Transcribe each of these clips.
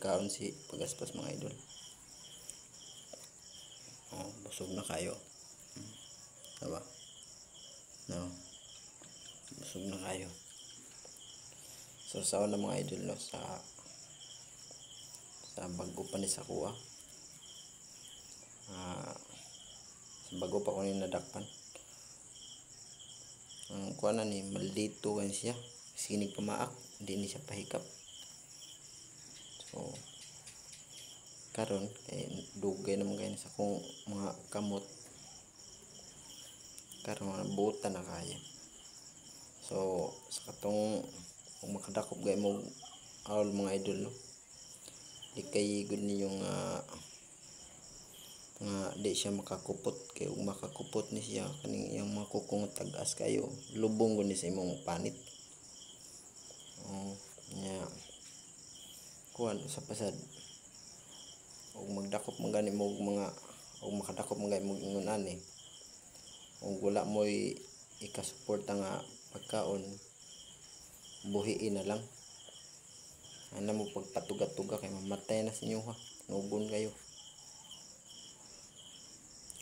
pagkaon si Pagaspas mga idol. Busog na kayo. Diba? No. Busog na kayo. So sa una mga idol, no, sa bago pa ni sa kuha. Sa bago pa ko ni nadakpan. Ang kuha na ni maldito kan siya. Sinig pamaak, hindi ni siya pahikap. So karon kay dugay naman kayo sa kung mga kamot. Karon buta na kaya. So sa katong kung makadakop gay mo all mga idol, no, di kay good ni yung nga di siya makakupot. Kay kung makakupot ni siya kaning yung mga kukong tag-as kayo, lubong gud ni sa imong panit. Nya kuan sa pasad og magdakop man gani mo mga og makadakop man gani mo ingon ani, og wala mo'y ikasuporta nga pagkaon, buhiin na lang. Ana mo pagpatuga-tuga kay mamatay na sa inyo ha, nugon kayo.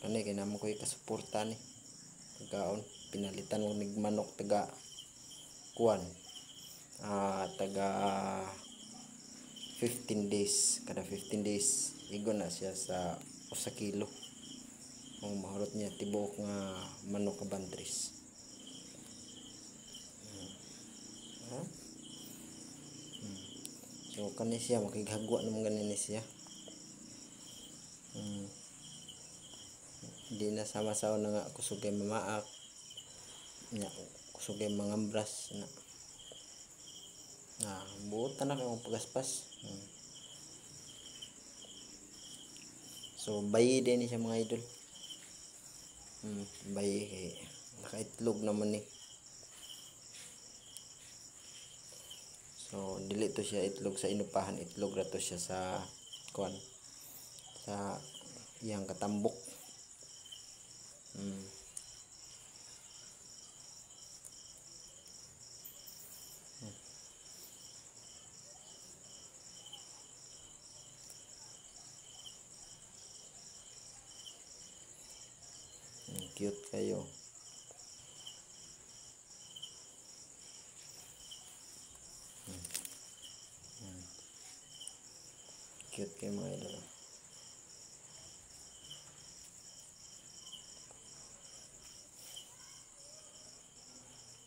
Kani kay namo ko ikasuporta ni pagkaon, pinalitan mo mig manok taga kuan, taga 15 days. Kada 15 days igon na siya sa 1 kilo. Ang mahurot niya tibok nga manok ka bantris. So kani siya makighagwa naman ganin siya. Hindi na sama-sawa na nga kusugay mamaak nya, kusugay mangambras na. Buota na kayong Pagaspas. So bayi din siya mga idol. Bayi kay nakaitlog naman ni. So dili to siya itlog sa inupahan, itlog ra to siya sa kuan, sa iyang katambok. Cute kayo. Cute kayo mga idol.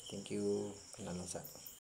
Thank you. Kanalasa.